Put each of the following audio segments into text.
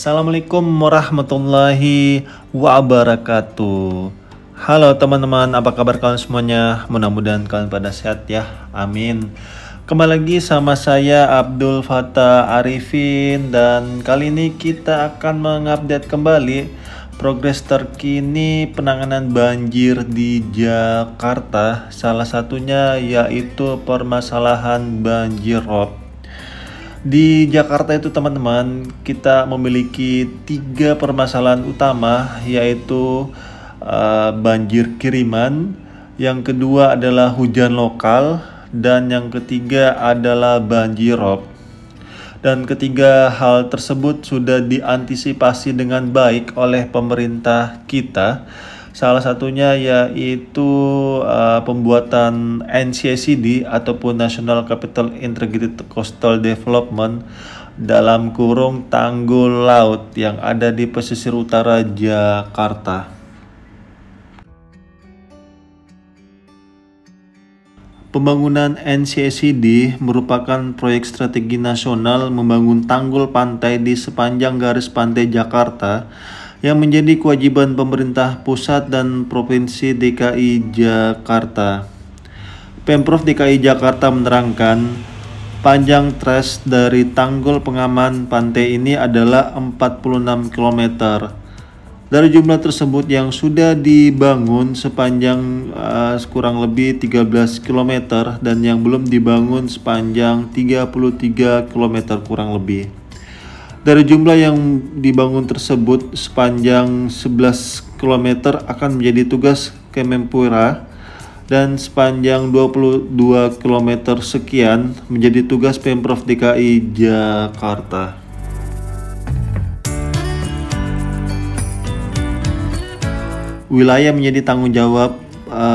Assalamualaikum warahmatullahi wabarakatuh. Halo teman-teman, apa kabar kalian semuanya? Mudah-mudahan kalian pada sehat ya, amin. Kembali lagi sama saya Abdul Fattah Arifin, dan kali ini kita akan mengupdate kembali progres terkini penanganan banjir di Jakarta. Salah satunya yaitu permasalahan banjir rob. Di Jakarta itu teman-teman, kita memiliki 3 permasalahan utama, yaitu banjir kiriman, yang kedua adalah hujan lokal, dan yang ketiga adalah banjir rob. Dan ketiga hal tersebut sudah diantisipasi dengan baik oleh pemerintah kita. Salah satunya yaitu pembuatan NCCD ataupun National Capital Integrated Coastal Development dalam kurung tanggul laut yang ada di pesisir utara Jakarta. Pembangunan NCCD merupakan proyek strategi nasional membangun tanggul pantai di sepanjang garis pantai Jakarta yang menjadi kewajiban pemerintah pusat dan Provinsi DKI Jakarta. Pemprov DKI Jakarta menerangkan, panjang tras dari tanggul pengaman pantai ini adalah 46 km. Dari jumlah tersebut yang sudah dibangun sepanjang kurang lebih 13 km dan yang belum dibangun sepanjang 33 km kurang lebih. Dari jumlah yang dibangun tersebut, sepanjang 11 km akan menjadi tugas Kemenpora, dan sepanjang 22 km sekian menjadi tugas Pemprov DKI Jakarta. Wilayah menjadi tanggung jawab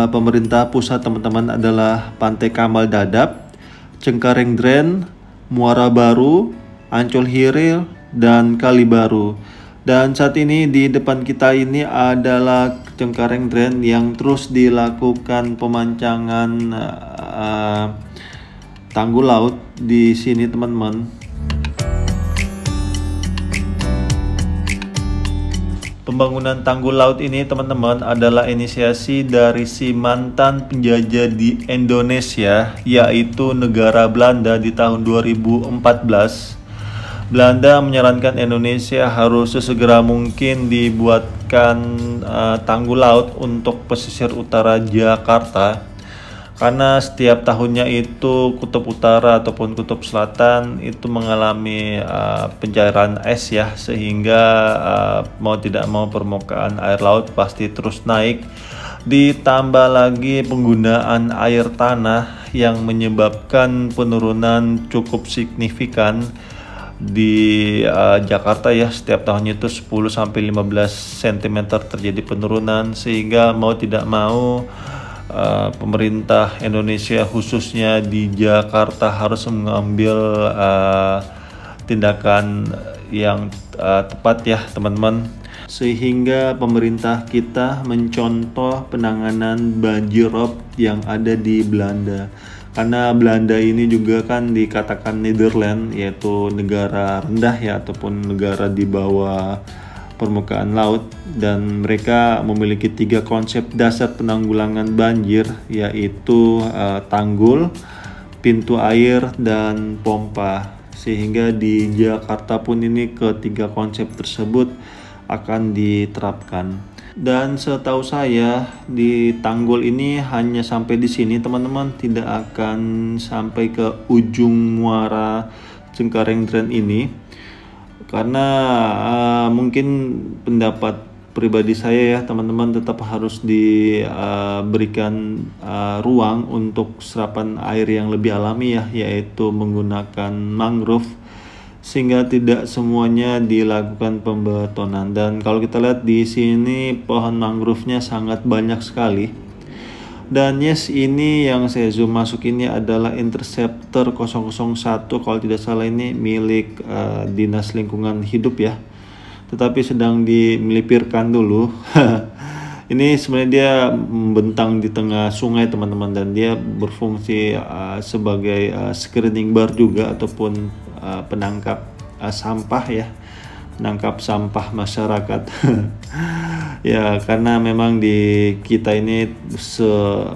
pemerintah pusat teman-teman adalah Pantai Kamal Dadap, Cengkareng Dren, Muara Baru, Ancol Hiril, dan Kali Baru. Dan saat ini di depan kita ini adalah Cengkareng Dren yang terus dilakukan pemancangan tanggul laut di sini teman-teman. Pembangunan tanggul laut ini teman-teman adalah inisiasi dari si mantan penjajah di Indonesia, yaitu negara Belanda di tahun 2014. Belanda menyarankan Indonesia harus sesegera mungkin dibuatkan tanggul laut untuk pesisir utara Jakarta, karena setiap tahunnya itu kutub utara ataupun kutub selatan itu mengalami pencairan es ya, sehingga mau tidak mau permukaan air laut pasti terus naik. Ditambah lagi penggunaan air tanah yang menyebabkan penurunan cukup signifikan di Jakarta ya. Setiap tahunnya itu 10-15 cm terjadi penurunan, sehingga mau tidak mau pemerintah Indonesia khususnya di Jakarta harus mengambil tindakan yang tepat ya teman-teman, sehingga pemerintah kita mencontoh penanganan banjir rob yang ada di Belanda. Karena Belanda ini juga kan dikatakan Netherlands, yaitu negara rendah ya, ataupun negara di bawah permukaan laut, dan mereka memiliki 3 konsep dasar penanggulangan banjir, yaitu tanggul, pintu air, dan pompa. Sehingga di Jakarta pun ini ketiga konsep tersebut akan diterapkan. Dan setahu saya di tanggul ini hanya sampai di sini teman-teman, tidak akan sampai ke ujung muara Cengkareng Dren ini, karena mungkin pendapat pribadi saya ya teman-teman, tetap harus diberikan ruang untuk serapan air yang lebih alami ya, yaitu menggunakan mangrove, sehingga tidak semuanya dilakukan pembetonan. Dan kalau kita lihat di sini pohon mangrove-nya sangat banyak sekali. Dan yes, ini yang saya zoom masuk ini adalah Interceptor 001, kalau tidak salah ini milik Dinas Lingkungan Hidup ya, tetapi sedang dimelipirkan dulu. Ini sebenarnya dia membentang di tengah sungai teman-teman, dan dia berfungsi sebagai screening bar juga, ataupun penangkap sampah ya. nangkap sampah masyarakat. Ya, karena memang di kita ini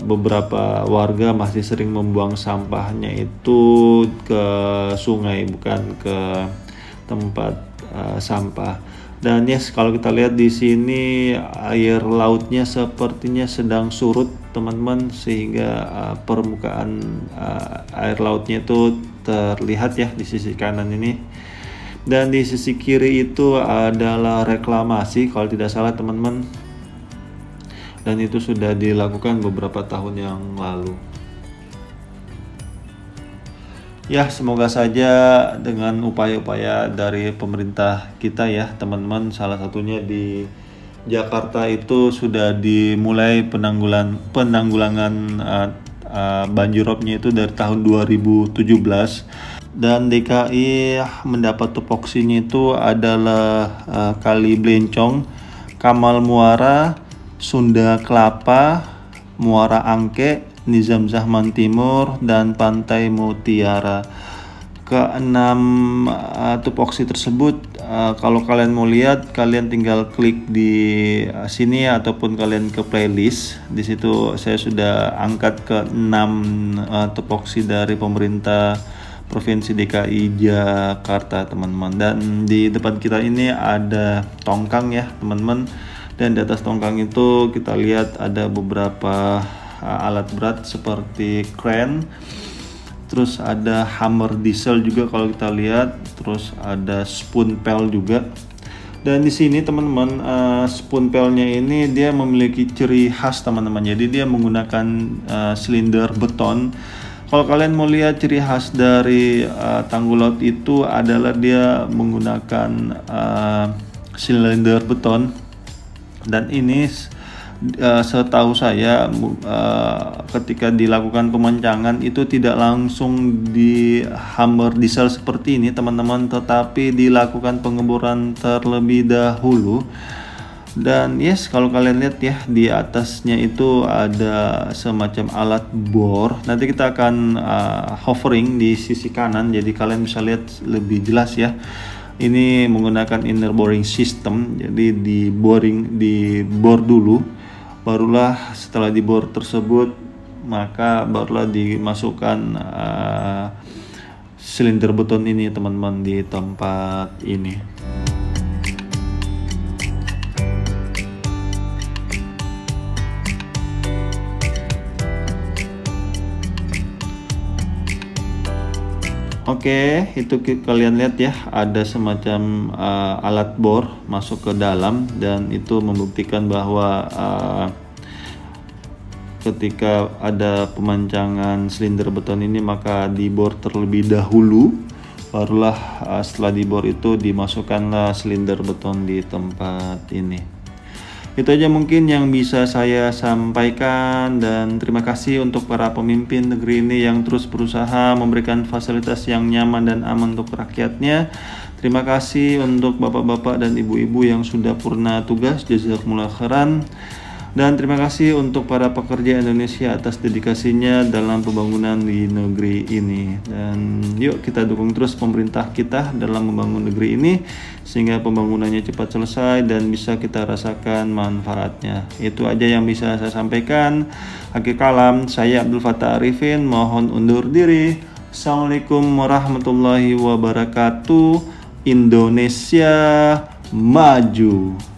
beberapa warga masih sering membuang sampahnya itu ke sungai, bukan ke tempat sampah. Dan yes, kalau kita lihat di sini air lautnya sepertinya sedang surut, teman-teman, sehingga permukaan air lautnya itu terlihat ya di sisi kanan ini. Dan di sisi kiri itu adalah reklamasi kalau tidak salah, teman-teman. Dan itu sudah dilakukan beberapa tahun yang lalu. Ya, semoga saja dengan upaya-upaya dari pemerintah kita ya, teman-teman, salah satunya di Jakarta itu sudah dimulai penanggulangan banjirropnya itu dari tahun 2017. Dan DKI mendapat tupoksinya itu adalah Kali Blencong, Kamal Muara, Sunda Kelapa, Muara Angke, Nizam Zahman Timur, dan Pantai Mutiara. Keenam tupoksi tersebut, kalau kalian mau lihat, kalian tinggal klik di sini ataupun kalian ke playlist. Di situ saya sudah angkat ke 6 tupoksi dari pemerintah Provinsi DKI Jakarta, teman-teman. Dan di depan kita ini ada tongkang ya, teman-teman. Dan di atas tongkang itu kita lihat ada beberapa alat berat seperti crane. Terus ada hammer diesel juga kalau kita lihat. Terus ada spoon pail juga. Dan di sini, teman-teman, spoon pailnya ini dia memiliki ciri khas, teman-teman. Jadi dia menggunakan silinder beton. Kalau kalian mau lihat ciri khas dari tanggul laut itu adalah dia menggunakan silinder beton. Dan ini setahu saya ketika dilakukan pemancangan itu tidak langsung di hammer diesel seperti ini, teman-teman, tetapi dilakukan pengeboran terlebih dahulu. Dan yes, kalau kalian lihat ya, di atasnya itu ada semacam alat bor. Nanti kita akan hovering di sisi kanan, jadi kalian bisa lihat lebih jelas ya. Ini menggunakan inner boring system, jadi di bor dulu, barulah setelah dibor tersebut maka barulah dimasukkan silinder beton ini, teman-teman, di tempat ini. Oke, itu kalian lihat ya, ada semacam alat bor masuk ke dalam, dan itu membuktikan bahwa ketika ada pemancangan silinder beton ini maka dibor terlebih dahulu, barulah setelah dibor itu dimasukkanlah silinder beton di tempat ini. Itu aja mungkin yang bisa saya sampaikan, dan terima kasih untuk para pemimpin negeri ini yang terus berusaha memberikan fasilitas yang nyaman dan aman untuk rakyatnya. Terima kasih untuk bapak-bapak dan ibu-ibu yang sudah purna tugas, jazakumullah khairan. Dan terima kasih untuk para pekerja Indonesia atas dedikasinya dalam pembangunan di negeri ini. Dan yuk kita dukung terus pemerintah kita dalam membangun negeri ini, sehingga pembangunannya cepat selesai dan bisa kita rasakan manfaatnya. Itu aja yang bisa saya sampaikan. Akhir kalam, saya Abdul Fattah Arifin, mohon undur diri. Assalamualaikum warahmatullahi wabarakatuh. Indonesia maju.